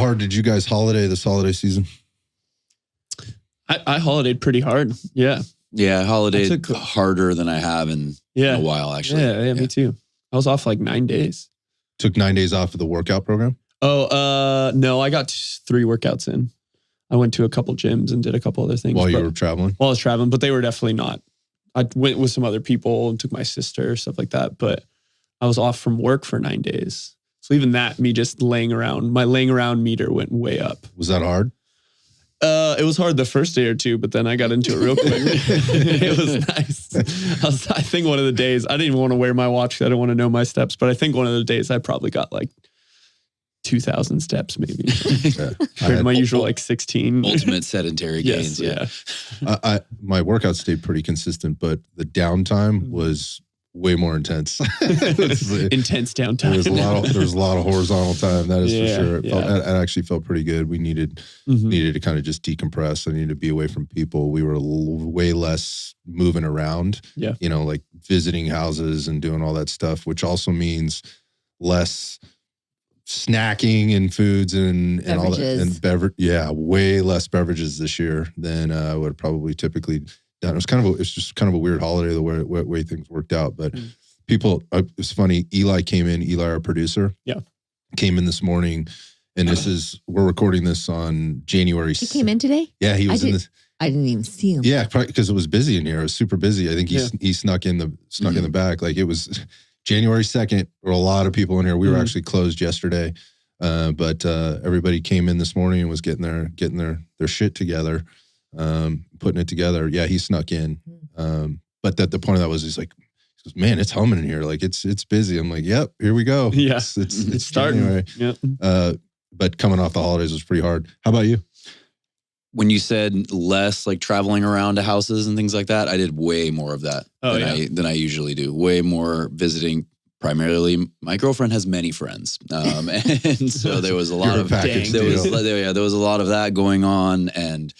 hard did you guys holiday this holiday season? I holidayed pretty hard. Yeah. Yeah, I holidayed harder than I have in a while, actually. Yeah, me too. I was off like 9 days. Took 9 days off of the workout program? Oh, no, I got 3 workouts in. I went to a couple gyms and did a couple other things. While you were traveling? While I was traveling, but they were definitely not. I went with some other people and took my sister, stuff like that. But I was off from work for 9 days. So even that, me just laying around, my laying around meter went way up. Was that hard? It was hard the first day or two, but then I got into it real quick. It was nice. I think one of the days, I didn't even want to wear my watch because I didn't want to know my steps, but I think one of the days I probably got like 2,000 steps maybe. Compared to my usual like 16. Ultimate sedentary gains, yeah. My workout stayed pretty consistent, but the downtime was way more intense. Intense downtime. There was a lot of horizontal time. That is for sure. It actually felt pretty good. We needed to kind of just decompress. I needed to be away from people. We were way less moving around. Yeah. You know, like visiting houses and doing all that stuff, which also means less snacking and foods and all that and beverage. Yeah, way less beverages this year than I would probably typically done. It's just kind of a weird holiday the way things worked out. But people, it's funny. Eli, our producer, came in this morning, and we're recording this on January. He came in today? Yeah, he was in this. I didn't even see him. Yeah, probably because it was busy in here. It was super busy. I think he snuck in the back. Like it was January 2nd. There were a lot of people in here. We were actually closed yesterday, but everybody came in this morning and was getting their shit together, putting it together. Yeah, he snuck in. But the point of that was, he goes, man, it's humming in here. Like it's busy. I'm like, yep, here we go. Yeah, it's starting. January. Yep. But coming off the holidays was pretty hard. How about you? When you said less like traveling around to houses and things like that, I did way more of that than I usually do. Way more visiting. Primarily, my girlfriend has many friends, and so there was a lot of there was a lot of that going on, and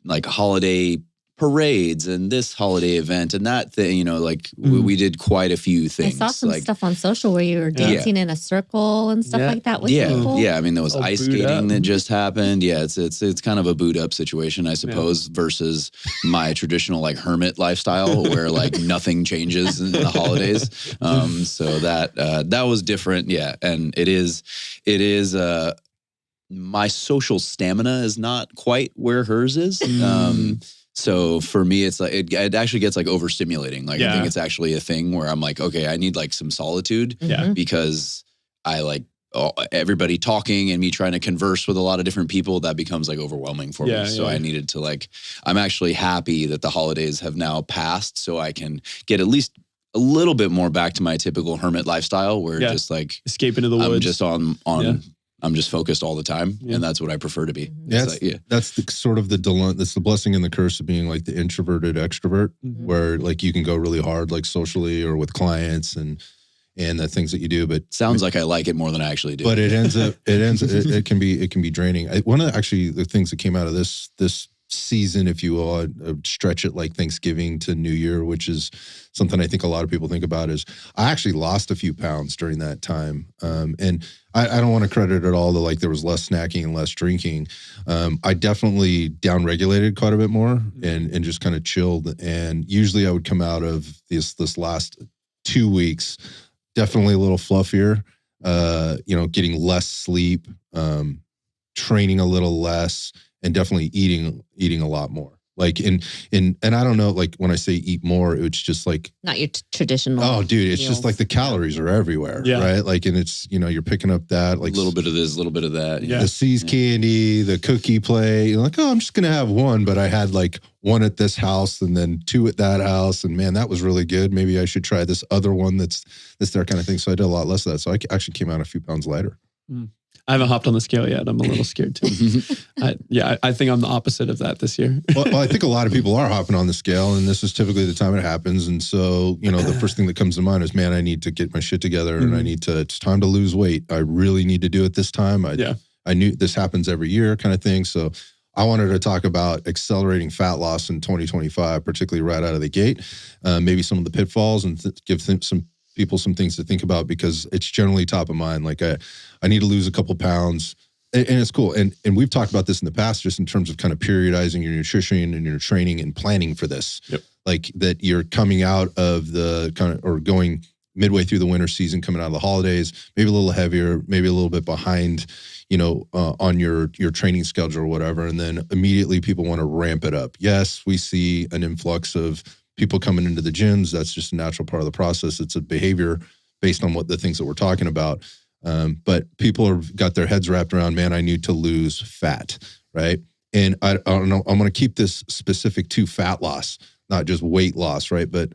like holiday parades and this holiday event and that thing. You know, like we did quite a few things. I saw some stuff on social where you were dancing in a circle and stuff like that with people. Yeah, I mean there was ice skating that just happened. Yeah, it's kind of a boot up situation, I suppose, versus my traditional like hermit lifestyle where like nothing changes in the holidays. So that was different. Yeah, and it is. My social stamina is not quite where hers is. So for me, it's like it actually gets like overstimulating. Like I think it's actually a thing where I'm like, okay, I need like some solitude because I like everybody talking and me trying to converse with a lot of different people. That becomes like overwhelming for me. So I needed to like, I'm actually happy that the holidays have now passed so I can get at least a little bit more back to my typical hermit lifestyle where just like escape into the woods. I'm just I'm just focused all the time, and that's what I prefer to be. That's the sort of that's the blessing and the curse of being like the introverted extrovert, where like you can go really hard, like socially or with clients and the things that you do. But sounds like I like it more than I actually do. But it can be draining. One of the things that came out of this season, if you will, I'd stretch it like Thanksgiving to New Year, which is something I think a lot of people think about, is I actually lost a few pounds during that time. And I don't want to credit it all to like there was less snacking and less drinking. I definitely downregulated quite a bit more and just kind of chilled. And usually I would come out of this last 2 weeks definitely a little fluffier, getting less sleep, training a little less, and definitely eating a lot more. Like and I don't know, like when I say eat more, it's just like not your traditional. Oh, dude, it's just like the calories are everywhere, right? Like, and it's you're picking up that like a little bit of this, a little bit of that. Yeah. The C's candy, the cookie play. You're like, oh, I'm just gonna have one, but I had like one at this house and then 2 at that house, and man, that was really good. Maybe I should try this other one that's there kind of thing. So I did a lot less of that. So I actually came out a few pounds lighter. I haven't hopped on the scale yet. I'm a little scared too. I think I'm the opposite of that this year. Well, I think a lot of people are hopping on the scale, and this is typically the time it happens. And so, the first thing that comes to mind is, man, I need to get my shit together, and it's time to lose weight. I really need to do it this time. I knew this happens every year kind of thing. So I wanted to talk about accelerating fat loss in 2025, particularly right out of the gate, maybe some of the pitfalls, and give some people some things to think about, because it's generally top of mind. Like I need to lose a couple pounds. and it's cool. And we've talked about this in the past, just in terms of kind of periodizing your nutrition and your training and planning for this. Yep. Like that you're coming out of the kind of, or going midway through the winter season, coming out of the holidays, maybe a little heavier, maybe a little bit behind, on your training schedule or whatever. And then immediately people want to ramp it up. Yes, we see an influx of people coming into the gyms. That's just a natural part of the process. It's a behavior based on what the things that we're talking about. But people have got their heads wrapped around, man, I need to lose fat, right? And I don't know, I'm going to keep this specific to fat loss, not just weight loss, right? But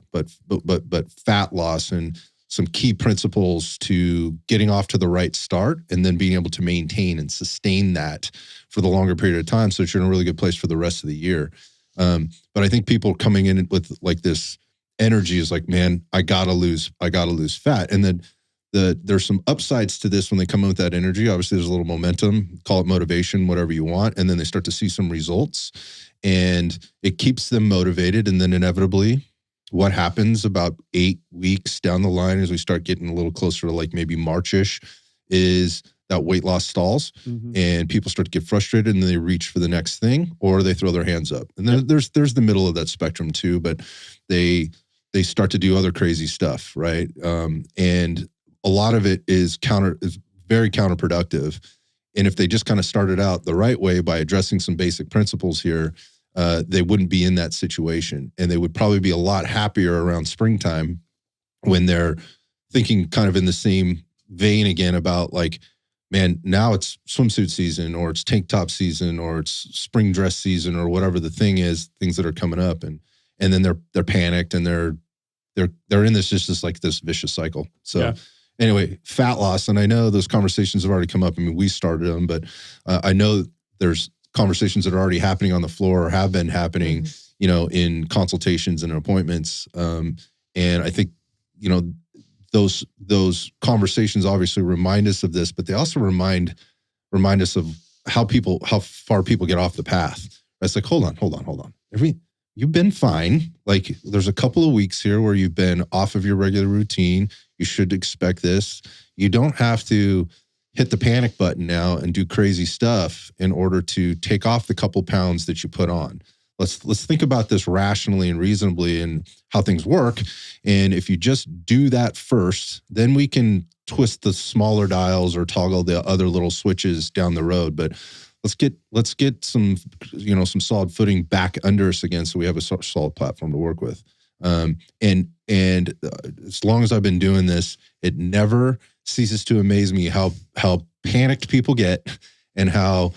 fat loss, and some key principles to getting off to the right start and then being able to maintain and sustain that for the longer period of time, so that you're in a really good place for the rest of the year. But I think people coming in with like this energy is like, man, I gotta lose fat. And then there's some upsides to this when they come in with that energy. Obviously, there's a little momentum, call it motivation, whatever you want. And then they start to see some results and it keeps them motivated. And then inevitably, what happens about 8 weeks down the line, as we start getting a little closer to like maybe March-ish, is that weight loss stalls, and people start to get frustrated and they reach for the next thing, or they throw their hands up. And then there's the middle of that spectrum too, but they start to do other crazy stuff, right? And a lot of it is very counterproductive. And if they just kind of started out the right way by addressing some basic principles here, they wouldn't be in that situation. And they would probably be a lot happier around springtime when they're thinking kind of in the same vein again about like, man, now it's swimsuit season, or it's tank top season, or it's spring dress season, or whatever the thing is, things that are coming up. And then they're panicked and they're in this vicious cycle. So anyway, fat loss. And I know those conversations have already come up. I mean, we started them, but I know there's conversations that are already happening on the floor or have been happening, in consultations and appointments. And I think, those conversations obviously remind us of this, but they also remind us of how far people get off the path. It's like, hold on. You've been fine. Like there's a couple of weeks here where you've been off of your regular routine. You should expect this. You don't have to hit the panic button now and do crazy stuff in order to take off the couple pounds that you put on. Let's think about this rationally and reasonably and how things work. And if you just do that first, then we can twist the smaller dials or toggle the other little switches down the road. But let's get some solid footing back under us again, so we have a solid platform to work with. And as long as I've been doing this, it never ceases to amaze me how panicked people get and how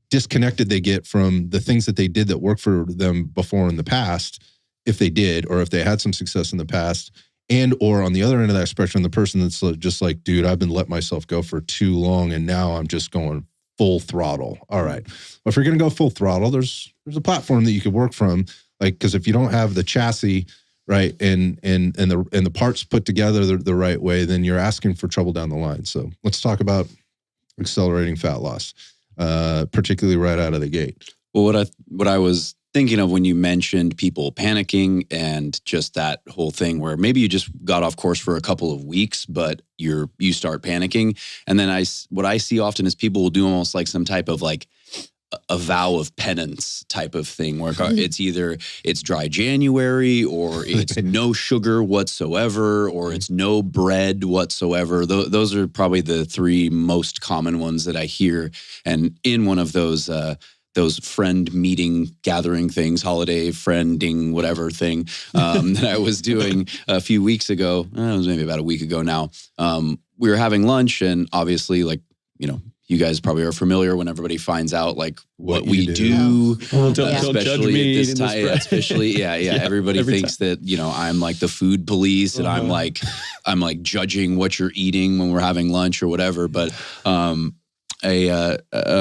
disconnected they get from the things that they did that worked for them before in the past, if they did, or if they had some success in the past. And or on the other end of that spectrum, the person that's just like, dude, I've been letting myself go for too long and now I'm just going full throttle. All right. Well, if you're going to go full throttle, there's a platform that you could work from. Like, because if you don't have the chassis right and the parts put together the right way, then you're asking for trouble down the line. So let's talk about accelerating fat loss, particularly right out of the gate. Well, what I was thinking of when you mentioned people panicking and just that whole thing where maybe you just got off course for a couple of weeks, but you start panicking. And then what I see often is people will do almost like some type of like a vow of penance type of thing where it's either it's dry January or it's no sugar whatsoever or it's no bread whatsoever. Those are probably the three most common ones that I hear. And in one of those friend meeting gathering things, holiday friending, whatever thing that I was doing a few weeks ago, it was maybe about a week ago now. We were having lunch and obviously you guys probably are familiar when everybody finds out like what we do, especially at this time. Especially, everybody thinks that I'm like the food police and I'm like judging what you're eating when we're having lunch or whatever. But a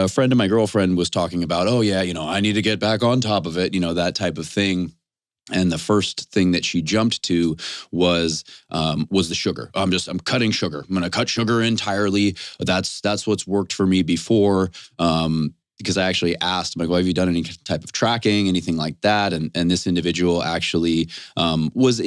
friend of my girlfriend was talking about, I need to get back on top of it, that type of thing. And the first thing that she jumped to was the sugar. I'm cutting sugar. I'm going to cut sugar entirely. That's what's worked for me before. because I actually asked, I'm like, well, have you done any type of tracking, anything like that? And this individual actually was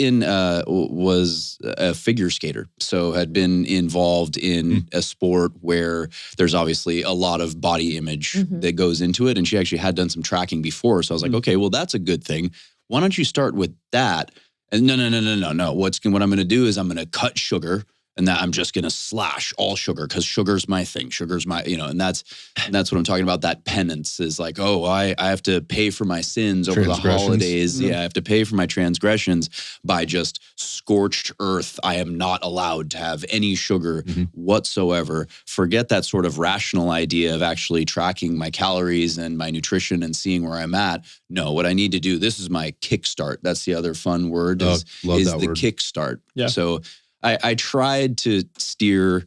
a figure skater. So had been involved in a sport where there's obviously a lot of body image that goes into it. And she actually had done some tracking before. So I was like, okay, well, that's a good thing. Why don't you start with that? And no. What I'm going to do is I'm going to cut sugar. And that I'm just going to slash all sugar because sugar's my thing. Sugar's my, and that's what I'm talking about. That penance is like, oh, I have to pay for my sins over the holidays. Yeah, I have to pay for my transgressions by just scorched earth. I am not allowed to have any sugar whatsoever. Forget that sort of rational idea of actually tracking my calories and my nutrition and seeing where I'm at. No, what I need to do, this is my kickstart. That's the other fun word is the word. Kickstart. Yeah. So I tried to steer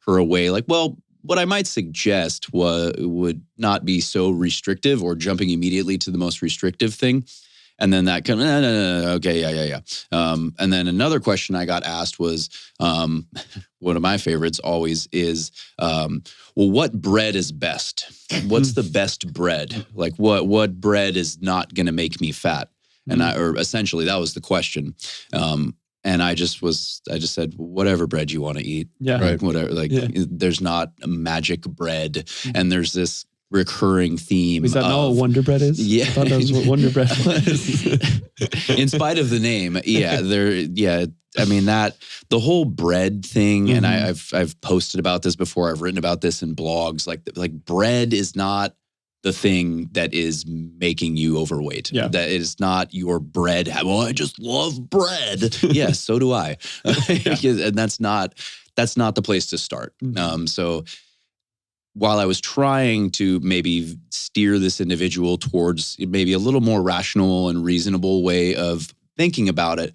her away. Like, well, what I might suggest would not be so restrictive or jumping immediately to the most restrictive thing. And then that kind of, no, okay, yeah. And then another question I got asked was, one of my favorites always is, well, what bread is best? What's the best bread? Like what bread is not going to make me fat? And or essentially that was the question. And I just said, whatever bread you want to eat. Yeah. Right. Whatever. Like there's not a magic bread. And there's this recurring theme. Is that not what Wonder Bread is? Yeah. I thought that was what Wonder Bread was. In spite of the name. Yeah. I mean that the whole bread thing, and I've posted about this before. I've written about this in blogs. Like bread is not the thing that is making you overweight. Yeah. That is not your bread. Well, I just love bread. Yes, so do I. And that's not the place to start. So while I was trying to maybe steer this individual towards maybe a little more rational and reasonable way of thinking about it,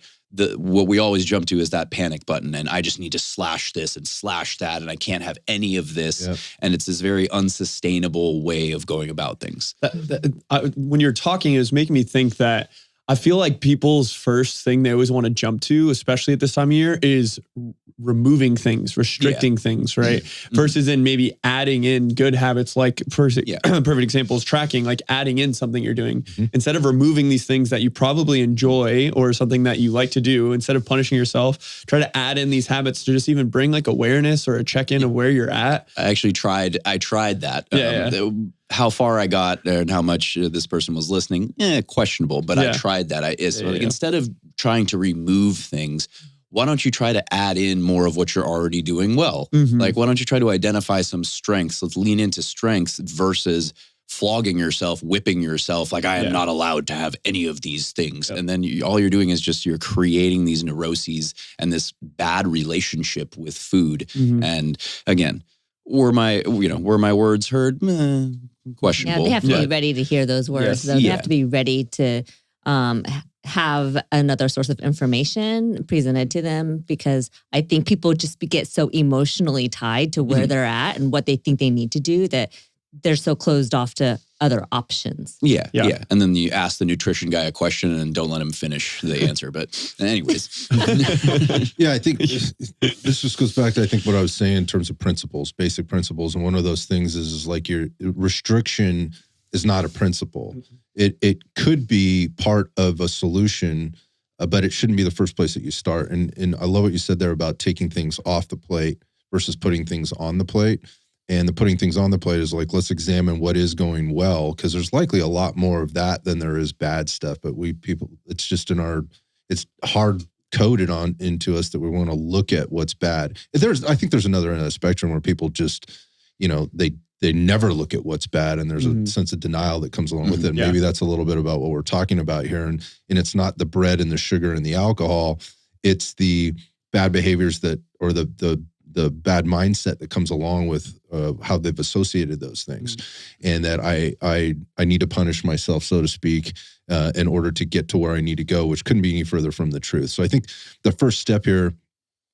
what we always jump to is that panic button, and I just need to slash this and slash that, and I can't have any of this. Yep. And it's this very unsustainable way of going about things. When you're talking, it was making me think that I feel like people's first thing they always want to jump to, especially at this time of year, is removing things, restricting things, right? Versus in maybe adding in good habits, like perfect example is tracking, like adding in something you're doing. Instead of removing these things that you probably enjoy or something that you like to do, instead of punishing yourself, try to add in these habits to just even bring like awareness or a check-in of where you're at. I tried that. How far I got and how much this person was listening, questionable, but I tried that. Instead of trying to remove things, why don't you try to add in more of what you're already doing well? Like, why don't you try to identify some strengths? Let's lean into strengths versus flogging yourself, whipping yourself. Like, I am not allowed to have any of these things. Yep. And then all you're doing is you're creating these neuroses and this bad relationship with food. And again, were my words heard? Questionable. Yeah, they have to be ready to hear those words. Yes. They have to be ready to have another source of information presented to them, because I think people just get so emotionally tied to where they're at and what they think they need to do that they're so closed off to other options. Yeah. And then you ask the nutrition guy a question and don't let him finish the answer. But anyways. I think this just goes back to, I think, what I was saying in terms of principles, basic principles. And one of those things is like your restriction is not a principle. It could be part of a solution, but it shouldn't be the first place that you start. And I love what you said there about taking things off the plate versus putting things on the plate. And the putting things on the plate is like, let's examine what is going well, because there's likely a lot more of that than there is bad stuff. But it's just it's hard coded into us that we want to look at what's bad. I think there's another end of the spectrum where people just, they never look at what's bad, and there's a sense of denial that comes along with it. Maybe that's a little bit about what we're talking about here. And it's not the bread and the sugar and the alcohol, it's the bad behaviors or the bad mindset that comes along with how they've associated those things, and that I need to punish myself, so to speak, in order to get to where I need to go, which couldn't be any further from the truth. So I think the first step here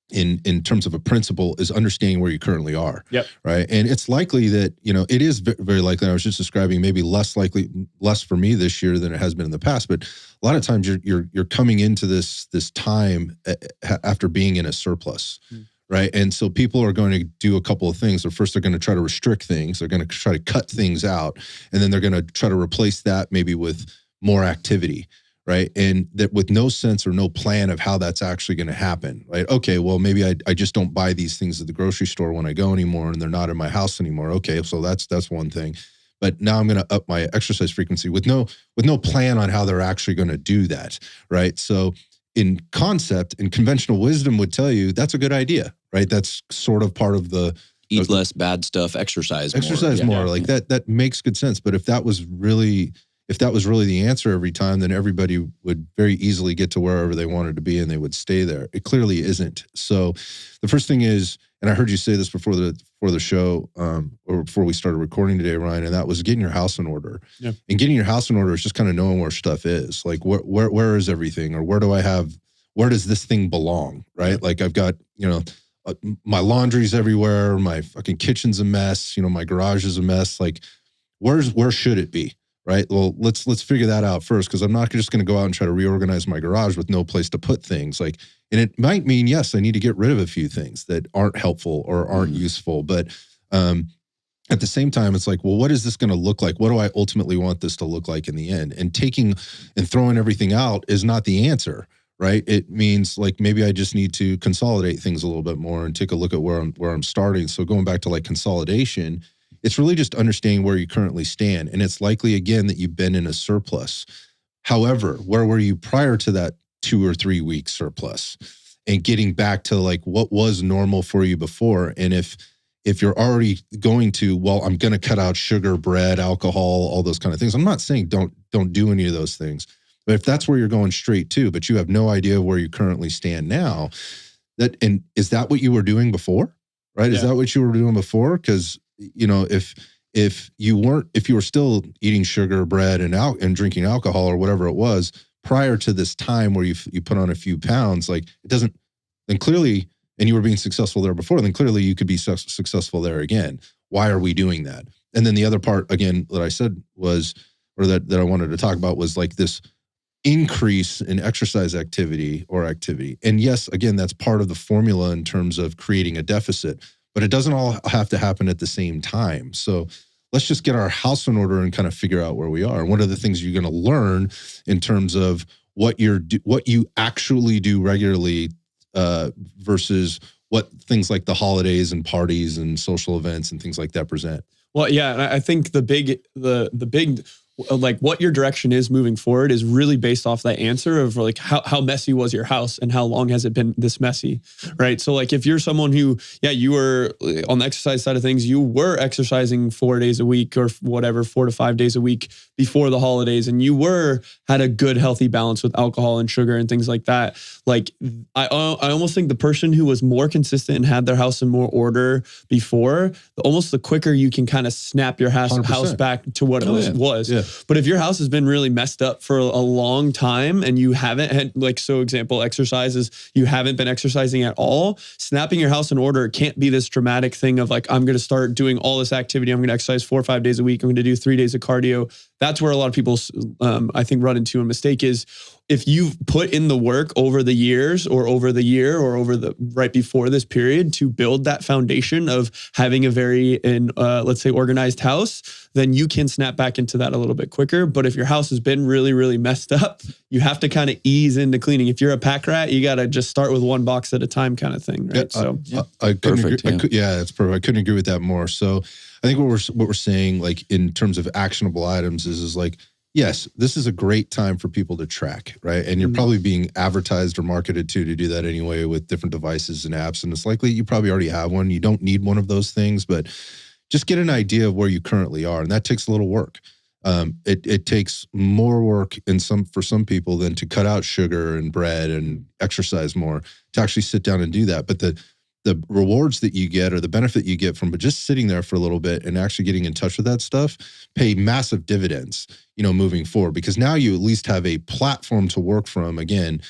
in terms of a principle is understanding where you currently are. Yep. Right. And it's likely that, it is very likely. I was just describing maybe less for me this year than it has been in the past. But a lot of times you're coming into this time after being in a surplus. right? And so people are going to do a couple of things. So first, they're going to try to restrict things. They're going to try to cut things out. And then they're going to try to replace that maybe with more activity, right? And that with no sense or no plan of how that's actually going to happen, right? Okay, well, maybe I just don't buy these things at the grocery store when I go anymore, and they're not in my house anymore. Okay, so that's one thing. But now I'm going to up my exercise frequency with no plan on how they're actually going to do that, right? So in concept and conventional wisdom would tell you that's a good idea, right? That's sort of part of the eat less bad stuff, exercise more. Like that makes good sense. But if that was really the answer every time, then everybody would very easily get to wherever they wanted to be and they would stay there. It clearly isn't. So the first thing is, and I heard you say this before the show, or before we started recording today, Ryan, and that was getting your house in order. Yeah. And getting your house in order is just kind of knowing where stuff is. Like where is everything, or where does this thing belong, right? Yeah. Like I've got, my laundry's everywhere, my fucking kitchen's a mess, my garage is a mess. Like where should it be? Right. Well, let's figure that out first, because I'm not just going to go out and try to reorganize my garage with no place to put things. Like, and it might mean, yes, I need to get rid of a few things that aren't helpful or aren't useful. But at the same time, it's like, well, what is this going to look like? What do I ultimately want this to look like in the end? And taking and throwing everything out is not the answer, right? It means like maybe I just need to consolidate things a little bit more and take a look at where I'm starting. So going back to like consolidation, it's really just understanding where you currently stand. And it's likely, again, that you've been in a surplus. However, where were you prior to that 2 or 3 week surplus? And getting back to like what was normal for you before. And if you're already going to, well, I'm going to cut out sugar, bread, alcohol, all those kind of things. I'm not saying don't do any of those things. But if that's where you're going straight to, but you have no idea where you currently stand now, and is that what you were doing before? Right? Yeah. Is that what you were doing before? Because if you were still eating sugar, bread, and drinking alcohol or whatever it was prior to this time where you put on a few pounds, like it doesn't, then clearly, and you were being successful there before, then clearly you could be successful there again. Why are we doing that? And then the other part, again, that I said was, or that I wanted to talk about was like this increase in exercise activity. And yes, again, that's part of the formula in terms of creating a deficit. But it doesn't all have to happen at the same time. So let's just get our house in order and kind of figure out where we are. And what are the things you're going to learn in terms of what you actually do regularly versus what things like the holidays and parties and social events and things like that present? Well, yeah, and I think the big like what your direction is moving forward is really based off that answer of like how messy was your house and how long has it been this messy, right? So like if you're someone who, you were on the exercise side of things, you were exercising 4 days a week or whatever, 4 to 5 days a week before the holidays, and you had a good healthy balance with alcohol and sugar and things like that. Like I almost think the person who was more consistent and had their house in more order before, almost the quicker you can kind of snap your house back to what it was. Yeah. But if your house has been really messed up for a long time and you haven't had, like, so example, exercises, you haven't been exercising at all, snapping your house in order can't be this dramatic thing of like, I'm going to start doing all this activity. I'm going to exercise 4 or 5 days a week. I'm going to do 3 days of cardio. That's where a lot of people, I think, run into a mistake is if you've put in the work over the years or over the year or over the right before this period to build that foundation of having a very, let's say, organized house, then you can snap back into that a little bit quicker. But if your house has been really, really messed up, you have to kind of ease into cleaning. If you're a pack rat, you got to just start with one box at a time kind of thing, right? I couldn't agree. That's perfect. I couldn't agree with that more. So I think what we're saying, like in terms of actionable items, is like, yes, this is a great time for people to track, right? And you're probably being advertised or marketed to do that anyway with different devices and apps. And it's likely you probably already have one. You don't need one of those things, but just get an idea of where you currently are. And that takes a little work. It takes more work for some people than to cut out sugar and bread and exercise more to actually sit down and do that. But the rewards that you get or the benefit you get from just sitting there for a little bit and actually getting in touch with that stuff pay massive dividends, moving forward, because now you at least have a platform to work from. Again,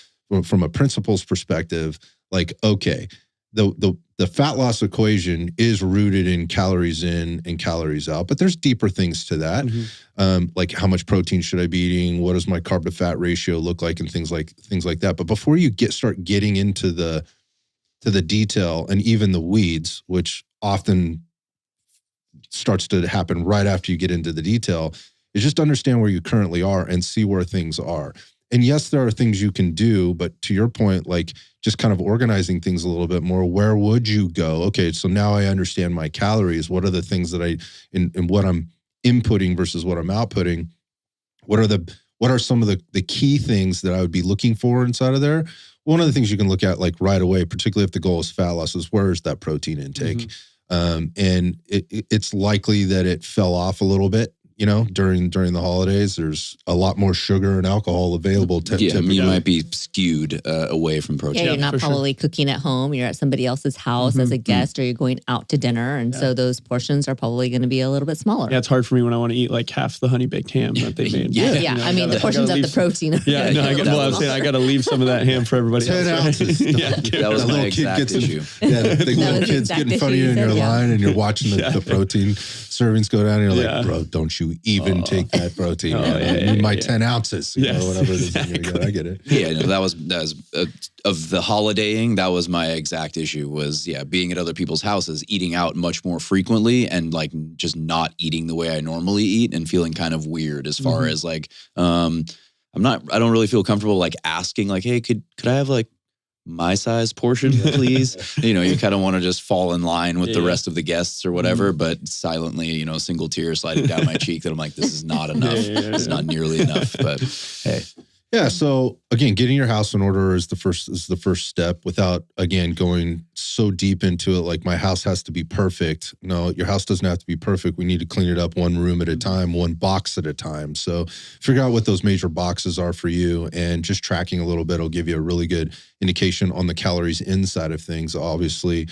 from a principles perspective, like, okay, the fat loss equation is rooted in calories in and calories out, but there's deeper things to that. Like how much protein should I be eating? What does my carb to fat ratio look like? And things like that. But before you start getting into the to the detail and even the weeds, which often starts to happen right after you get into the detail, is just understand where you currently are and see where things are. And yes, there are things you can do, but to your point, like just kind of organizing things a little bit more, where would you go? Okay, so now I understand my calories. What are the things that in what I'm inputting versus what I'm outputting? What are some of the key things that I would be looking for inside of there? One of the things you can look at like right away, particularly if the goal is fat loss, is where is that protein intake? And it's likely that it fell off a little bit. During the holidays, there's a lot more sugar and alcohol available. You might be skewed away from protein. Yeah, you're not probably cooking at home. You're at somebody else's house as a guest, or you're going out to dinner, and so those portions are probably going to be a little bit smaller. Yeah, it's hard for me when I want to eat like half the honey baked ham that they made. I mean, the portions of the protein. I got to leave some of that ham for everybody 10 else. ounces. That was my exact issue. The little kids get in front of you in your line, and you're watching the protein servings go down, and you're like, bro, don't you even take that protein. My 10 ounces, whatever it is. I get it. Yeah, no, that was of the holidaying. That was my exact issue was, being at other people's houses, eating out much more frequently and like just not eating the way I normally eat and feeling kind of weird as far as like, I don't really feel comfortable like asking like, hey, could I have like my size portion, please? You kind of want to just fall in line with the rest of the guests or whatever, but silently, a single tear sliding down my cheek that I'm like, this is not enough. It's not nearly enough, but hey. Yeah. So again, getting your house in order is the first step without, again, going so deep into it. Like my house has to be perfect. No, your house doesn't have to be perfect. We need to clean it up one room at a time, one box at a time. So figure out what those major boxes are for you, and just tracking a little bit will give you a really good indication on the calories inside of things. Obviously,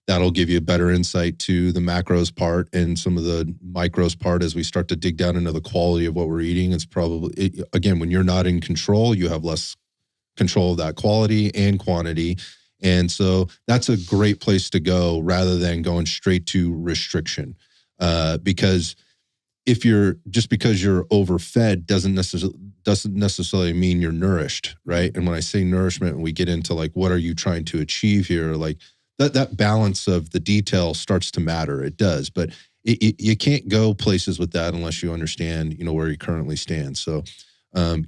that'll give you a better insight to the macros part and some of the micros part as we start to dig down into the quality of what we're eating. It's probably, again, when you're not in control, you have less control of that quality and quantity. And so that's a great place to go rather than going straight to restriction. Because because you're overfed doesn't necessarily mean you're nourished, right? And when I say nourishment, and we get into like, what are you trying to achieve here? Like, that balance of the detail starts to matter. It does, but you can't go places with that unless you understand, where you currently stand. So,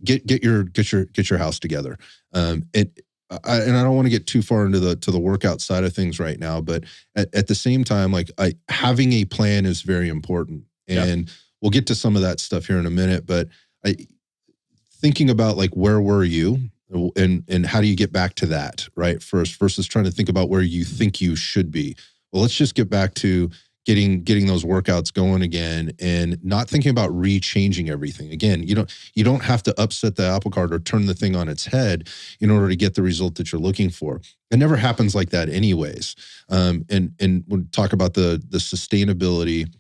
get your house together. And I don't want to get too far into the workout side of things right now, but at the same time, like having a plan is very important, and we'll get to some of that stuff here in a minute. But thinking about like, where were you? And how do you get back to that, right? First, versus trying to think about where you think you should be. Well, let's just get back to getting those workouts going again, and not thinking about re-changing everything. Again, you don't have to upset the apple cart or turn the thing on its head in order to get the result that you're looking for. It never happens like that anyways. And when we talk about the sustainability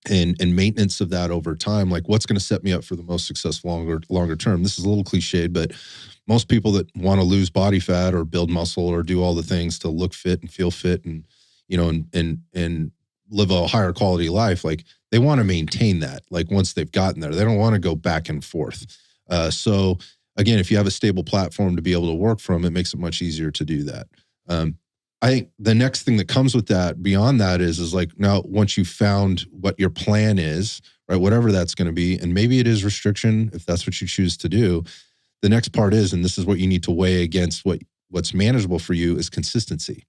and maintenance of that over time, like what's going to set me up for the most successful longer term. This is a little cliched, but most people that want to lose body fat or build muscle or do all the things to look fit and feel fit and and live a higher quality life, like they want to maintain that. Like once they've gotten there, they don't want to go back and forth. So again, if you have a stable platform to be able to work from, it makes it much easier to do that. I think the next thing that comes with that, beyond that, is like, now once you've found what your plan is, right, whatever that's going to be, and maybe it is restriction if that's what you choose to do. The next part is, and this is what you need to weigh against what's manageable for you, is consistency.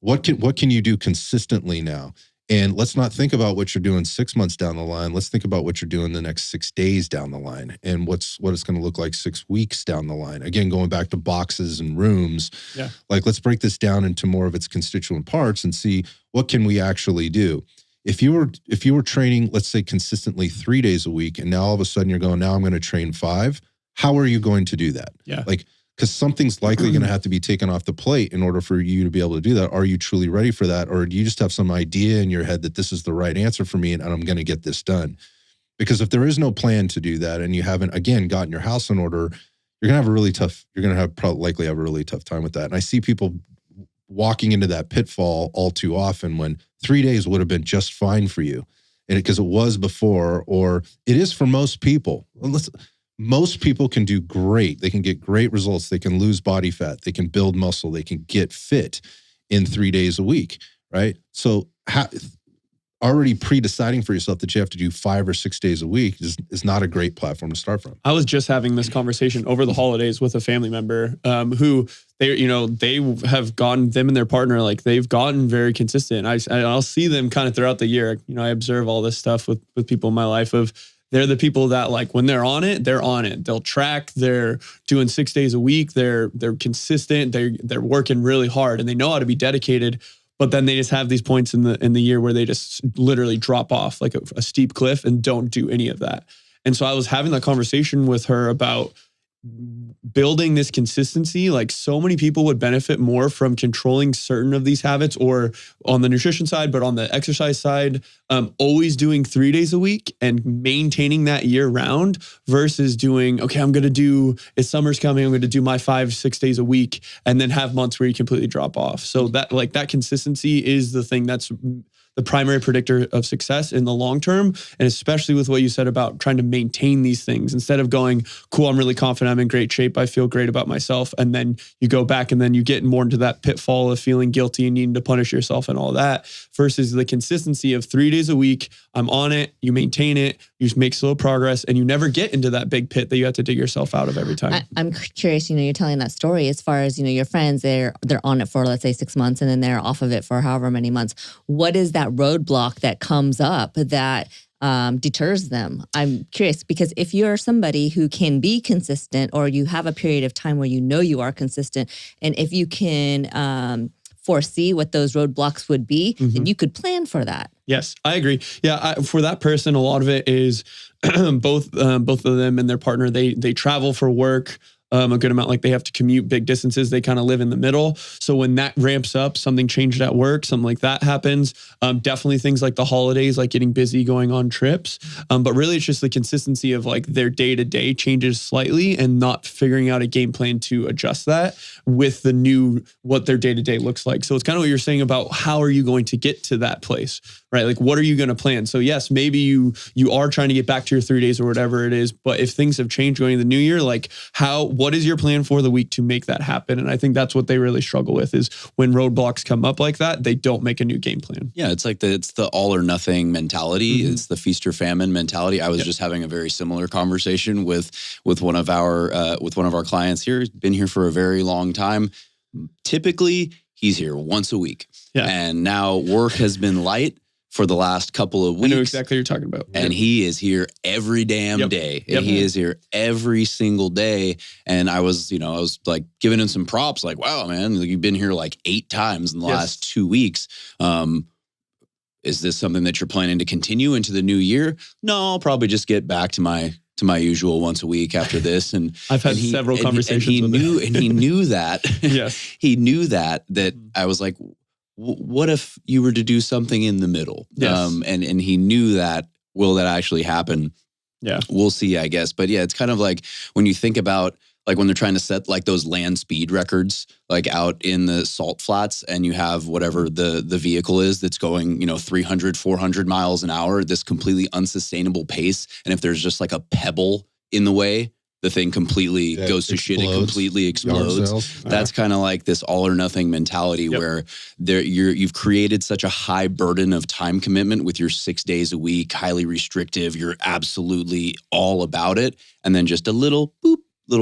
What can you do consistently now? And let's not think about what you're doing 6 months down the line. Let's think about what you're doing the next 6 days down the line, and what it's going to look like 6 weeks down the line. Again, going back to boxes and rooms, like let's break this down into more of its constituent parts and see what can we actually do. If you were training, let's say consistently 3 days a week, and now all of a sudden you're going, now I'm going to train 5. How are you going to do that? Like, because something's likely going to have to be taken off the plate in order for you to be able to do that. Are you truly ready for that? Or do you just have some idea in your head that this is the right answer for me and I'm going to get this done? Because if there is no plan to do that and you haven't, again, gotten your house in order, you're going to likely have a really tough time with that. And I see people walking into that pitfall all too often when 3 days would have been just fine for you. And because it was before, or it is for most people. Most people can do great. They can get great results. They can lose body fat. They can build muscle. They can get fit. in 3 days a week, right? So already pre-deciding for yourself that you have to do 5 or 6 days a week is not a great platform to start from. I was just having this conversation over the holidays with a family member who they have gotten, them and their partner, like they've gotten very consistent. I'll see them kind of throughout the year. I observe all this stuff with people in my life of, they're the people that like when they're on it, they're on it. They'll track, they're doing 6 days a week. They're consistent. They're working really hard and they know how to be dedicated. But then they just have these points in the year where they just literally drop off like a steep cliff and don't do any of that. And so I was having that conversation with her about building this consistency. Like so many people would benefit more from controlling certain of these habits, or on the nutrition side, but on the exercise side, always doing 3 days a week and maintaining that year round versus doing, okay, it's summer's coming, I'm going to do my 5-6 days a week and then have months where you completely drop off. So that consistency is the thing that's the primary predictor of success in the long term. And especially with what you said about trying to maintain these things instead of going, cool, I'm really confident, I'm in great shape, I feel great about myself. And then you go back and then you get more into that pitfall of feeling guilty and needing to punish yourself and all that, versus the consistency of 3 days a week. I'm on it, you maintain it, you just make slow progress, and you never get into that big pit that you have to dig yourself out of every time. I'm curious, you're telling that story as far as, your friends, they're on it for, let's say 6 months, and then they're off of it for however many months. What is that roadblock that comes up that deters them? I'm curious, because if you're somebody who can be consistent, or you have a period of time where you are consistent, and if you can foresee what those roadblocks would be, then you could plan for that. Yes, I agree. Yeah, for that person, a lot of it is both of them and their partner, they travel for work. A good amount, like they have to commute big distances. They kind of live in the middle. So when that ramps up, something changed at work, something like that happens. Definitely things like the holidays, like getting busy, going on trips. But really it's just the consistency of like their day-to-day changes slightly and not figuring out a game plan to adjust that with the new, what their day-to-day looks like. So it's kind of what you're saying about how are you going to get to that place, right? Like what are you going to plan? So yes, maybe you are trying to get back to your 3 days or whatever it is, but if things have changed going into the new year, like what is your plan for the week to make that happen? And I think that's what they really struggle with, is when roadblocks come up like that, they don't make a new game plan. Yeah, it's like it's the all or nothing mentality. It's the feast or famine mentality. I was just having a very similar conversation with one of our clients here. He's been here for a very long time. Typically, he's here once a week. Yeah. And now work has been light for the last couple of weeks. I know exactly what you're talking about. And he is here every damn day. Yep. He is here every single day. And I was like giving him some props, like, wow, man, you've been here like 8 times in the last 2 weeks. Is this something that you're planning to continue into the new year? No, I'll probably just get back to my usual once a week after this. And I've had several conversations and he with him. And he knew that. Yes. He knew that I was like, what if you were to do something in the middle? Yes. And he knew that. Will that actually happen? Yeah. We'll see, I guess. But yeah, it's kind of like when you think about like when they're trying to set like those land speed records, like out in the salt flats, and you have whatever the vehicle is that's going, 300, 400 miles an hour, this completely unsustainable pace. And if there's just like a pebble in the way, the thing completely goes to shit. It completely explodes. That's kind of like this all or nothing mentality where you've created such a high burden of time commitment with your 6 days a week, highly restrictive. You're absolutely all about it. And then just a little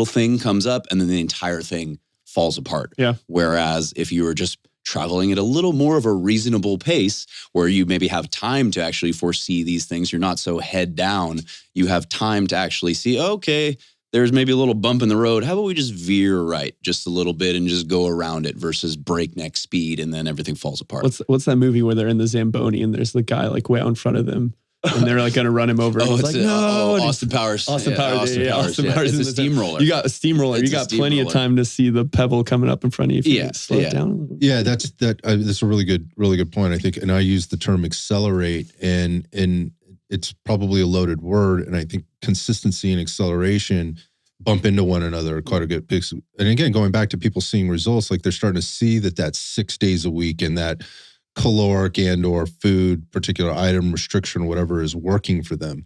thing comes up and then the entire thing falls apart. Yeah. Whereas if you were just traveling at a little more of a reasonable pace where you maybe have time to actually foresee these things, you're not so head down, you have time to actually see, okay, there's maybe a little bump in the road. How about we just veer right just a little bit and just go around it versus breakneck speed, and then everything falls apart. What's that movie where they're in the Zamboni and there's the guy like way out in front of them and they're like going to run him over? Oh, and it's like, no. Austin Powers. Austin Powers. Austin Powers. It's a steamroller. You got a steamroller. You got plenty of time to see the pebble coming up in front of you. Slow it down a little bit. Yeah, that's a really good point, I think. And I use the term accelerate, and it's probably a loaded word. And I think consistency and acceleration bump into one another quite a good. And again, going back to people seeing results, like they're starting to see that 6 days a week and that caloric and or food, particular item restriction, whatever is working for them.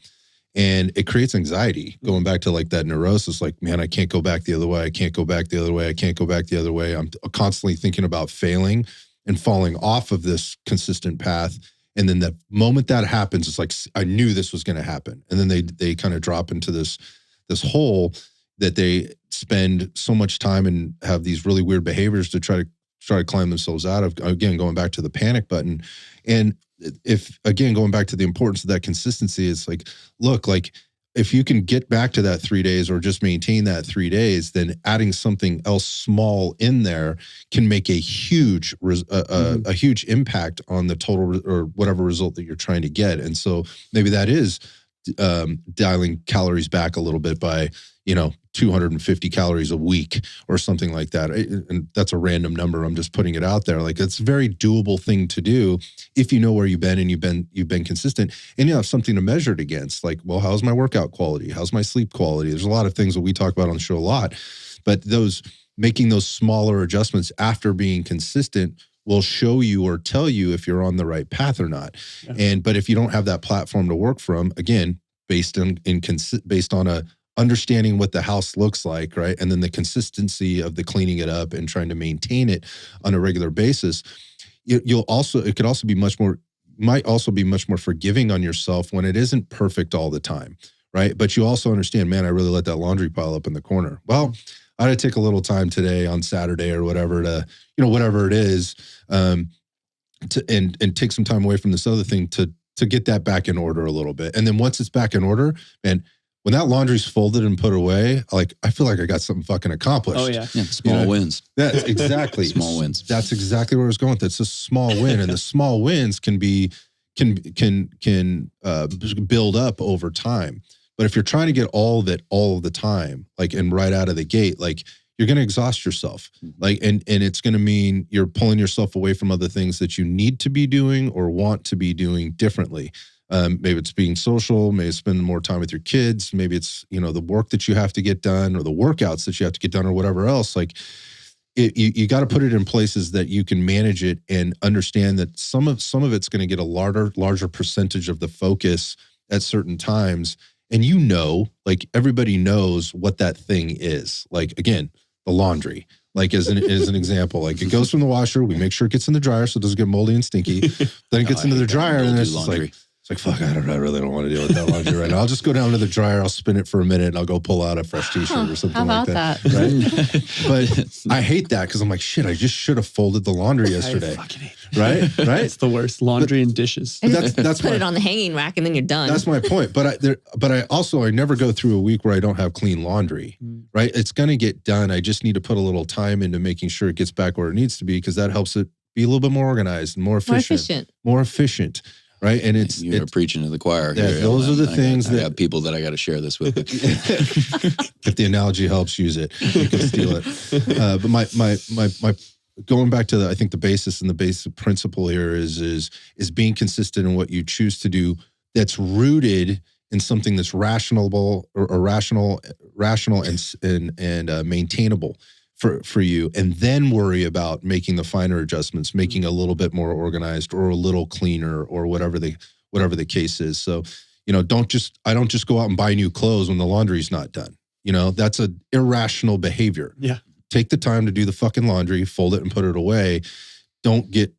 And it creates anxiety, going back to like that neurosis, like, man, I can't go back the other way. I can't go back the other way. I can't go back the other way. I'm constantly thinking about failing. and falling off of this consistent path. And then the moment that happens, it's like, I knew this was going to happen. And then they kind of drop into this hole that they spend so much time and have these really weird behaviors to try to climb themselves out of. Again, going back to the panic button. And going back to the importance of that consistency, it's like, look, like if you can get back to that 3 days or just maintain that 3 days, then adding something else small in there can make a huge impact on the total or whatever result that you're trying to get. And so maybe that is dialing calories back a little bit by, 250 calories a week or something like that. And that's a random number. I'm just putting it out there. Like, it's a very doable thing to do if you know where you've been and you've been consistent and you have something to measure it against. Like, well, how's my workout quality? How's my sleep quality? There's a lot of things that we talk about on the show a lot, but making those smaller adjustments after being consistent will show you or tell you if you're on the right path or not. Yeah. But if you don't have that platform to work from, again, based on a understanding what the house looks like, right? And then the consistency of the cleaning it up and trying to maintain it on a regular basis, it could also be might also be much more forgiving on yourself when it isn't perfect all the time, right? But you also understand, man, I really let that laundry pile up in the corner. Well, I had to take a little time today on Saturday or whatever to, whatever it is, and take some time away from this other thing to get that back in order a little bit. And then once it's back in order, man, when that laundry's folded and put away, I feel like I got something fucking accomplished. Oh yeah, small wins. That's exactly small wins. That's exactly where I was going with it. It's a small win, and the small wins can build up over time. But if you're trying to get all of it all of the time, and right out of the gate, you're going to exhaust yourself. And it's going to mean you're pulling yourself away from other things that you need to be doing or want to be doing differently. Maybe it's being social, maybe it's spending more time with your kids, maybe it's, the work that you have to get done or the workouts that you have to get done or whatever else. You got to put it in places that you can manage it and understand that some of it's going to get a larger percentage of the focus at certain times. And everybody knows what that thing is. Again, the laundry. As an example, it goes from the washer, we make sure it gets in the dryer so it doesn't get moldy and stinky. Then it gets into the dryer and it's just it's like, fuck, I really don't want to deal with that laundry right now. I'll just go down to the dryer, I'll spin it for a minute, and I'll go pull out a fresh t-shirt or something like that. Right? But I hate that because I'm like, shit, I just should have folded the laundry yesterday. I fucking hate that. Right? It's the worst. Laundry and dishes. That's put it on the hanging rack and then you're done. That's my point. But I never go through a week where I don't have clean laundry. Right? It's going to get done. I just need to put a little time into making sure it gets back where it needs to be because that helps it be a little bit more organized and more efficient. Right. And you're preaching to the choir. Yeah, those are the things I got people that I got to share this with. If the analogy helps, use it. You can steal it. But my going back to I think the basis and the basic principle here is being consistent in what you choose to do. That's rooted in something that's rational and maintainable for you, and then worry about making the finer adjustments, making a little bit more organized or a little cleaner or whatever the case is. So, I don't just go out and buy new clothes when the laundry's not done. That's an irrational behavior. Yeah. Take the time to do the fucking laundry, fold it and put it away. Don't get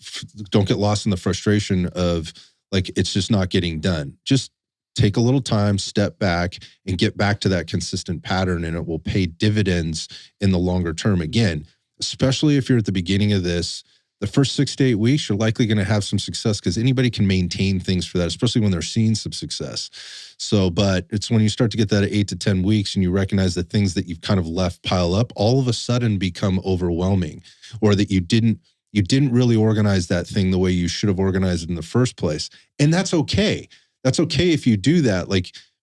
lost in the frustration of it's just not getting done. Just take a little time, step back, and get back to that consistent pattern, and it will pay dividends in the longer term. Again, especially if you're at the beginning of this, the first 6 to 8 weeks, you're likely going to have some success because anybody can maintain things for that, especially when they're seeing some success. So, but it's when you start to get that 8 to 10 weeks and you recognize the things that you've kind of left pile up, all of a sudden become overwhelming, or that you didn't really organize that thing the way you should have organized it in the first place. And that's okay. That's okay if you do that.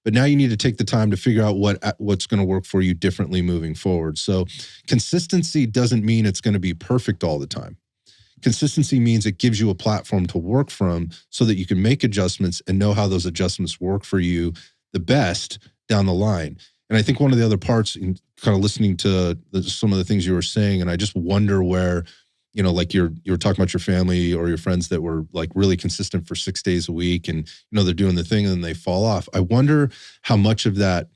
But now you need to take the time to figure out what's going to work for you differently moving forward. So consistency doesn't mean it's going to be perfect all the time. Consistency means it gives you a platform to work from so that you can make adjustments and know how those adjustments work for you the best down the line. And I think one of the other parts in kind of listening to some of the things you were saying, and I just wonder where, you were talking about your family or your friends that were really consistent for 6 days a week and, they're doing the thing and then they fall off. I wonder how much of that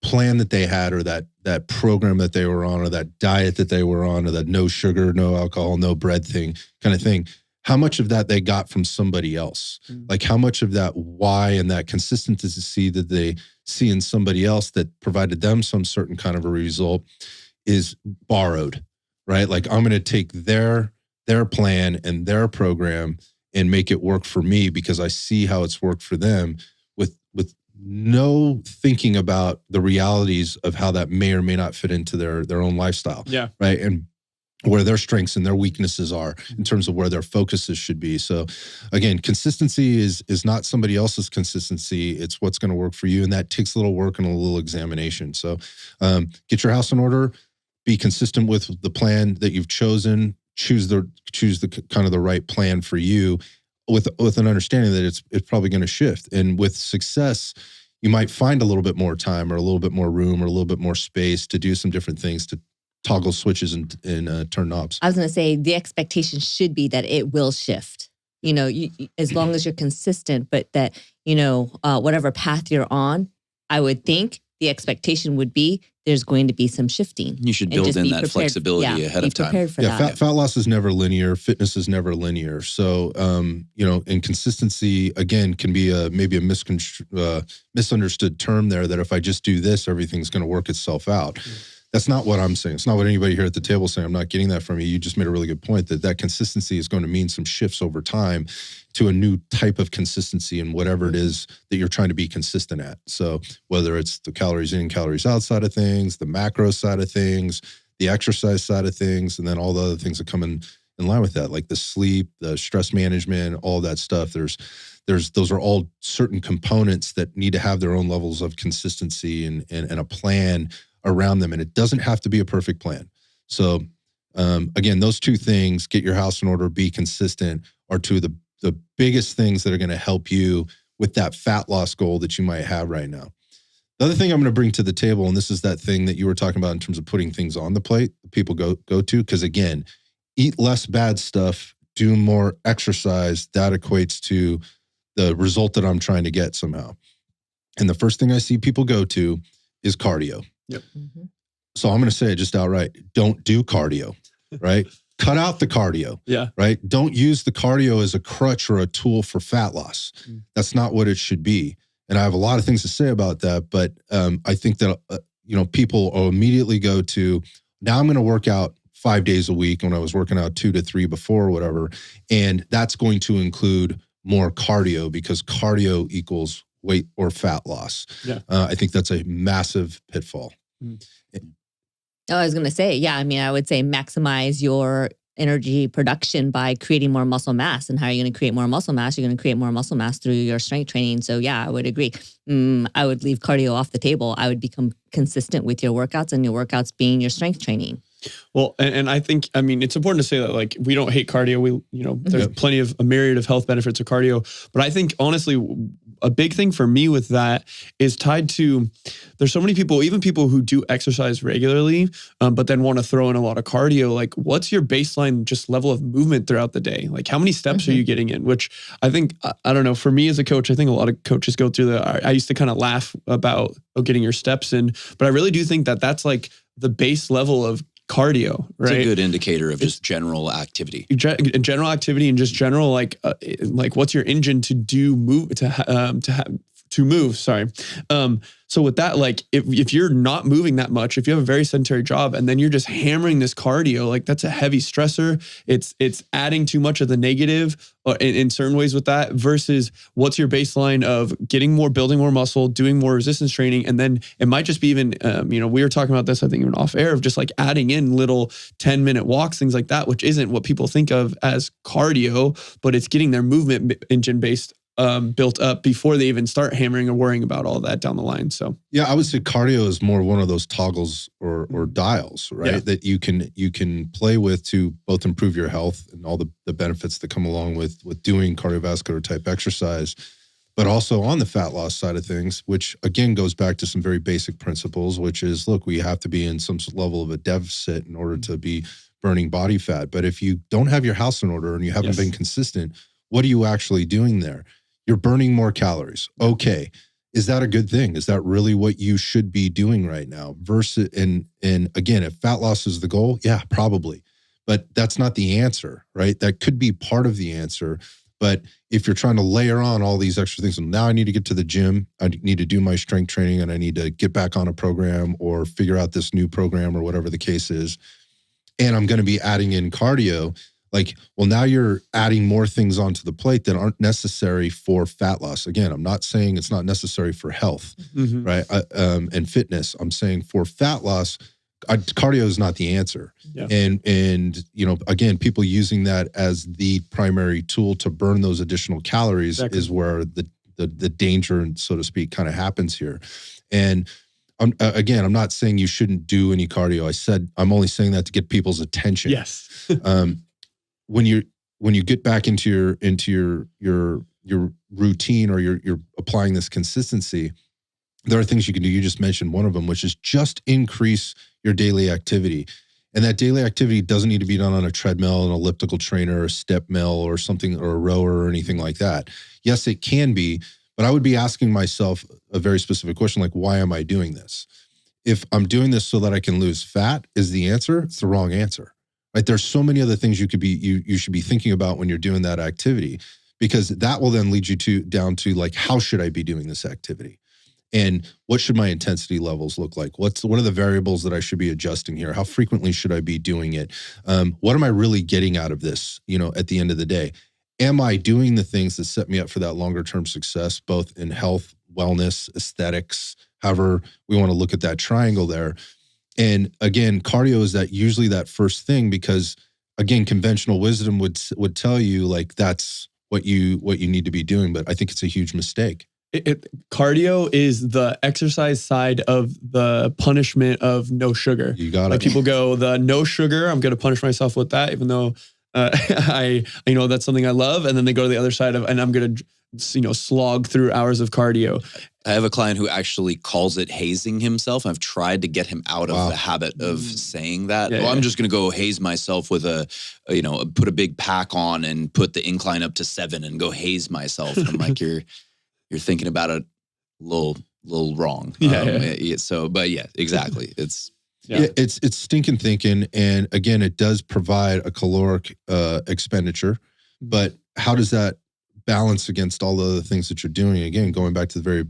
plan that they had, or that program that they were on, or that diet that they were on, or that no sugar, no alcohol, no bread kind of thing, how much of that they got from somebody else? Like how much of that why and that consistency that they see in somebody else that provided them some certain kind of a result is borrowed, right? Like I'm going to take their plan and their program and make it work for me because I see how it's worked for them, with no thinking about the realities of how that may or may not fit into their own lifestyle. Yeah. Right. And where their strengths and their weaknesses are in terms of where their focuses should be. So again, consistency is not somebody else's consistency. It's what's going to work for you. And that takes a little work and a little examination. So get your house in order, be consistent with the plan that you've chosen, choose the kind of the right plan for you with an understanding that it's probably going to shift. And with success, you might find a little bit more time or a little bit more room or a little bit more space to do some different things, to toggle switches and turn knobs. I was going to say the expectation should be that it will shift. As long as you're consistent, but that, whatever path you're on, I would think the expectation would be there's going to be some shifting. You should build in that flexibility ahead of time. Prepared for that. Fat loss is never linear. Fitness is never linear. So, and consistency, again, can be maybe a misunderstood term there, that if I just do this, everything's going to work itself out. That's not what I'm saying. It's not what anybody here at the table is saying. I'm not getting that from you. You just made a really good point that consistency is going to mean some shifts over time to a new type of consistency in whatever it is that you're trying to be consistent at. So whether it's the calories in, calories out side of things, the macro side of things, the exercise side of things, and then all the other things that come in line with that, like the sleep, the stress management, all that stuff. Those are all certain components that need to have their own levels of consistency and a plan around them. And it doesn't have to be a perfect plan. So again, those two things, get your house in order, be consistent, are two of the biggest things that are going to help you with that fat loss goal that you might have right now. The other thing I'm going to bring to the table, and this is that thing that you were talking about in terms of putting things on the plate that people go to, because again, eat less bad stuff, do more exercise. That equates to the result that I'm trying to get somehow. And the first thing I see people go to is cardio. Yep. Mm-hmm. So I'm going to say it just outright. Don't do cardio, right? Cut out the cardio, right? Don't use the cardio as a crutch or a tool for fat loss. That's not what it should be. And I have a lot of things to say about that, but I think that, people will immediately go to, now I'm going to work out 5 days a week when I was working out 2 to 3 before or whatever. And that's going to include more cardio because cardio equals weight or fat loss. Yeah. I think that's a massive pitfall. I was going to say, I would say maximize your energy production by creating more muscle mass. And how are you going to create more muscle mass? You're going to create more muscle mass through your strength training. So I would agree. I would leave cardio off the table. I would become consistent with your workouts, and your workouts being your strength training. Well, and I think, it's important to say that, like, we don't hate cardio. There's plenty of a myriad of health benefits of cardio. But I think, honestly, a big thing for me with that is tied to, there's so many people, even people who do exercise regularly, but then want to throw in a lot of cardio. Like, what's your baseline just level of movement throughout the day? Like, how many steps are you getting in? Which I think, I don't know, for me as a coach, I think a lot of coaches go through I used to kind of laugh about getting your steps in, but I really do think that that's like the base level of cardio, right? It's a good indicator of just general activity. General activity and just general, like what's your engine to move. Sorry. So with that, like if you're not moving that much, if you have a very sedentary job and then you're just hammering this cardio, like that's a heavy stressor. It's adding too much of the negative in certain ways with that, versus what's your baseline of building more muscle, doing more resistance training. And then it might just be even, we were talking about this, I think even off air, of just like adding in little 10-minute walks, things like that, which isn't what people think of as cardio, but it's getting their movement engine based built up before they even start hammering or worrying about all that down the line. So I would say cardio is more one of those toggles or dials, right? Yeah. That you can play with to both improve your health and all the benefits that come along with doing cardiovascular type exercise, but also on the fat loss side of things, which again goes back to some very basic principles, which is, look, we have to be in some level of a deficit in order to be burning body fat. But if you don't have your house in order and you haven't been consistent, what are you actually doing there? You're burning more calories. Okay. is that a good thing? Is that really what you should be doing right now? Versus, and again, if fat loss is the goal, yeah, probably. But that's not the answer, right? That could be part of the answer. But if you're trying to layer on all these extra things, and now I need to get to the gym, I need to do my strength training, and I need to get back on a program or figure out this new program or whatever the case is, and I'm going to be adding in cardio, like, well, now you're adding more things onto the plate that aren't necessary for fat loss. Again, I'm not saying it's not necessary for health, right? And fitness. I'm saying for fat loss, cardio is not the answer. Yeah. And you know, again, people using that as the primary tool to burn those additional calories is where the danger, so to speak, kind of happens here. And again, I'm not saying you shouldn't do any cardio. I said I'm only saying that to get people's attention. Yes. When you get back into your routine, or you're applying this consistency, there are things you can do. You just mentioned one of them, which is just increase your daily activity. And that daily activity doesn't need to be done on a treadmill, an elliptical trainer, a step mill, or something, or a rower, or anything like that. Yes, it can be, but I would be asking myself a very specific question, like, why am I doing this? If I'm doing this so that I can lose fat is the answer, it's the wrong answer. Right? There's so many other things you should be thinking about when you're doing that activity, because that will then lead you down to like, how should I be doing this activity? And what should my intensity levels look like? What are the variables that I should be adjusting here? How frequently should I be doing it? What am I really getting out of this, you know, at the end of the day? Am I doing the things that set me up for that longer term success, both in health, wellness, aesthetics, however we want to look at that triangle there? And again, cardio is usually that first thing, because again, conventional wisdom would tell you like that's what you need to be doing, but I think it's a huge mistake. Cardio is the exercise side of the punishment of no sugar. You got it. Like people go, the no sugar, I'm going to punish myself with that, even though I know that's something I love. And then they go to the other side of, and I'm going to, slog through hours of cardio. I have a client who actually calls it hazing himself. I've tried to get him out of the habit of saying that. Yeah, I'm just going to go haze myself with put a big pack on and put the incline up to 7 and go haze myself. And I'm like, you're thinking about it a little wrong. But yeah, exactly. It's stinking thinking. And again, it does provide a caloric expenditure, but how does that balance against all the other things that you're doing? Again, going back to the very,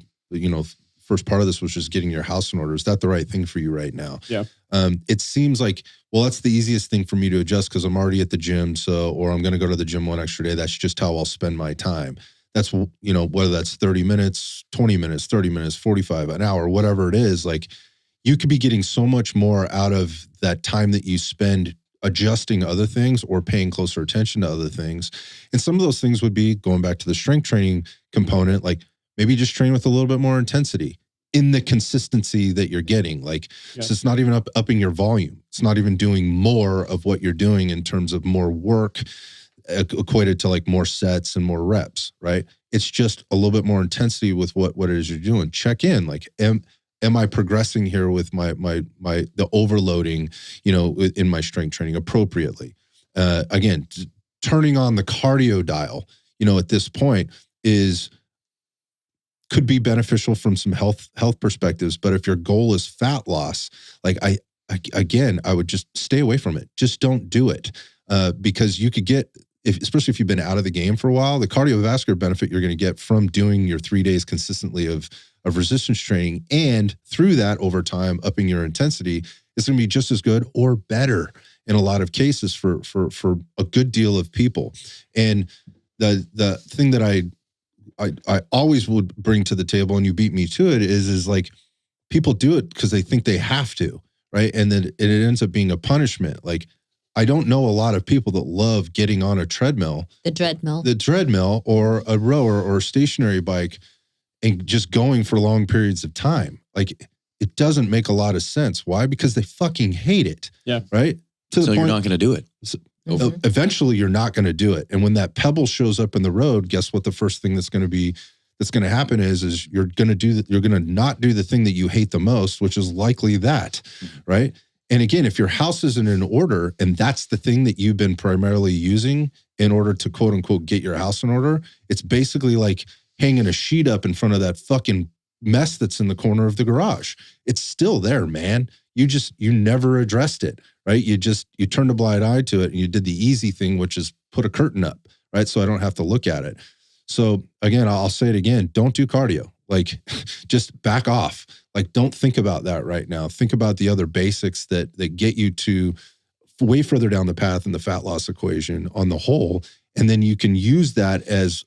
first part of this was just getting your house in order. Is that the right thing for you right now? Yeah. It seems like, well, that's the easiest thing for me to adjust because I'm already at the gym. Or I'm going to go to the gym one extra day. That's just how I'll spend my time. That's, whether that's 30 minutes, 20 minutes, 30 minutes, 45, an hour, whatever it is, like you could be getting so much more out of that time that you spend adjusting other things or paying closer attention to other things. And some of those things would be going back to the strength training component, like maybe just train with a little bit more intensity in the consistency that you're getting. Like, so it's not even upping your volume. It's not even doing more of what you're doing in terms of more work equated to like more sets and more reps, right? It's just a little bit more intensity with what it is you're doing. Check in, like, am I progressing here with the overloading, in my strength training appropriately? Again, turning on the cardio dial, at this point could be beneficial from some health perspectives. But if your goal is fat loss, like I would just stay away from it. Just don't do it, because you could get, especially if you've been out of the game for a while, the cardiovascular benefit you're going to get from doing your 3 days consistently of resistance training, and through that over time upping your intensity, is going to be just as good or better in a lot of cases for a good deal of people. And the thing that I always would bring to the table, and you beat me to it, is like people do it because they think they have to, right? And then it ends up being a punishment. Like, I don't know a lot of people that love getting on a treadmill, the treadmill, or a rower or a stationary bike, and just going for long periods of time. Like, it doesn't make a lot of sense. Why? Because they fucking hate it. Yeah. Right? So you're not going to do it. Eventually you're not going to do it. And when that pebble shows up in the road, guess what the first thing that's going to happen is you're going to not do the thing that you hate the most, which is likely that, right? And again, if your house isn't in order and that's the thing that you've been primarily using in order to quote unquote get your house in order, it's basically like hanging a sheet up in front of that fucking mess that's in the corner of the garage. It's still there, man. You never addressed it, right? You turned a blind eye to it and you did the easy thing, which is put a curtain up, right? So I don't have to look at it. So again, I'll say it again, don't do cardio. Like just back off. Like don't think about that right now. Think about the other basics that get you to way further down the path in the fat loss equation on the whole. And then you can use that as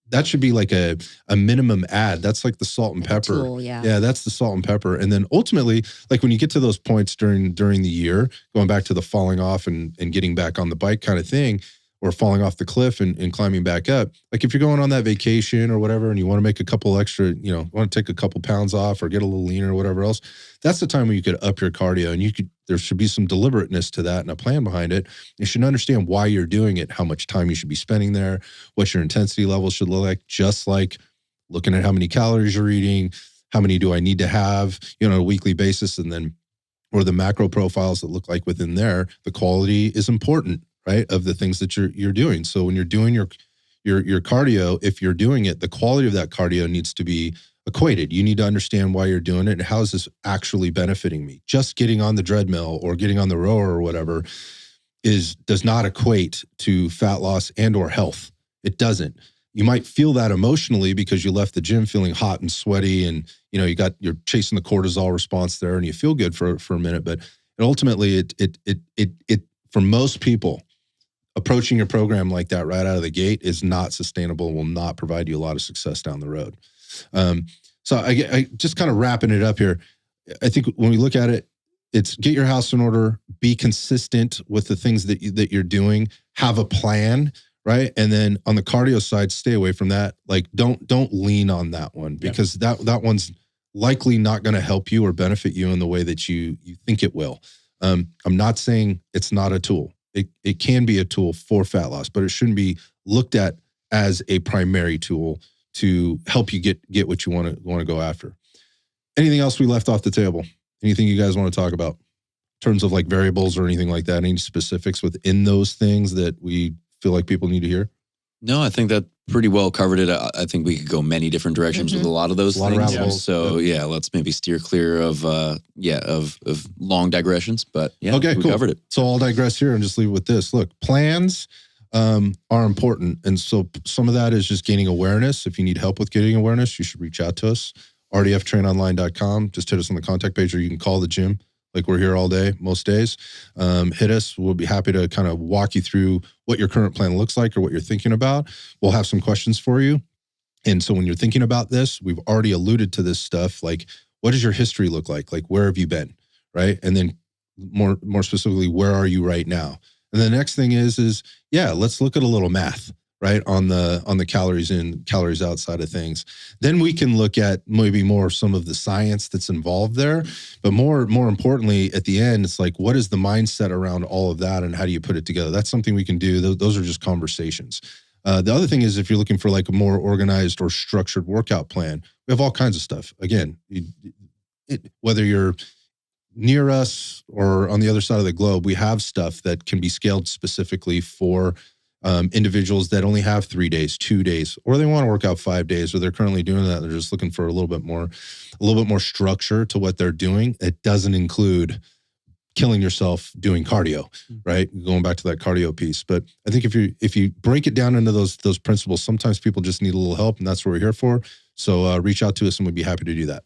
that should be like a minimum add. That's like the salt and pepper. Tool, yeah. Yeah, that's the salt and pepper. And then ultimately, like when you get to those points during the year, going back to the falling off and getting back on the bike kind of thing, or falling off the cliff and climbing back up. Like if you're going on that vacation or whatever, and you want to make a couple extra, want to take a couple pounds off or get a little leaner or whatever else, that's the time where you could up your cardio, and there should be some deliberateness to that and a plan behind it. You should understand why you're doing it, how much time you should be spending there, what your intensity level should look like, just like looking at how many calories you're eating, how many do I need to have, on a weekly basis, and then, or the macro profiles that look like within there. The quality is important, right, of the things that you're doing. So when you're doing your cardio, if you're doing it, the quality of that cardio needs to be equated. You need to understand why you're doing it and how is this actually benefiting me. Just getting on the treadmill or getting on the rower or whatever does not equate to fat loss and or health. It doesn't. You might feel that emotionally because you left the gym feeling hot and sweaty, and you're chasing the cortisol response there, and you feel good for a minute. But ultimately, it for most people, approaching your program like that right out of the gate is not sustainable and will not provide you a lot of success down the road. So I just kind of wrapping it up here. I think when we look at it, it's get your house in order, be consistent with the things that you're doing, have a plan, right? And then on the cardio side, stay away from that. Like don't lean on that one, because that one's likely not going to help you or benefit you in the way that you think it will. I'm not saying it's not a tool. It can be a tool for fat loss, but it shouldn't be looked at as a primary tool to help you get what you want to go after. Anything else we left off the table? Anything you guys want to talk about in terms of like variables or anything like that? Any specifics within those things that we feel like people need to hear? No, I think that pretty well covered it. I think we could go many different directions with a lot of those things. Of rabbit holes. So let's maybe steer clear of long digressions. But okay, we cool. covered it. So I'll digress here and just leave it with this. Look, plans are important, and so some of that is just gaining awareness. If you need help with getting awareness, you should reach out to us. rdftrainonline.com. Just hit us on the contact page, or you can call the gym. Like we're here all day, most days. Hit us. We'll be happy to kind of walk you through what your current plan looks like or what you're thinking about. We'll have some questions for you. And so when you're thinking about this, we've already alluded to this stuff. Like, what does your history look like? Like, where have you been? Right. And then more specifically, where are you right now? And the next thing is let's look at a little math, right? On the calories in, calories out side of things. Then we can look at maybe more of some of the science that's involved there. But more importantly, at the end, it's like, what is the mindset around all of that and how do you put it together? That's something we can do. Those are just conversations. The other thing is if you're looking for like a more organized or structured workout plan, we have all kinds of stuff. Again, whether you're near us or on the other side of the globe, we have stuff that can be scaled specifically for individuals that only have 3 days, 2 days, or they want to work out 5 days, or they're currently doing that. They're just looking for a little bit more structure to what they're doing. It doesn't include killing yourself doing cardio, right? Going back to that cardio piece. But I think if you break it down into those principles, sometimes people just need a little help, and that's what we're here for. So reach out to us and we'd be happy to do that.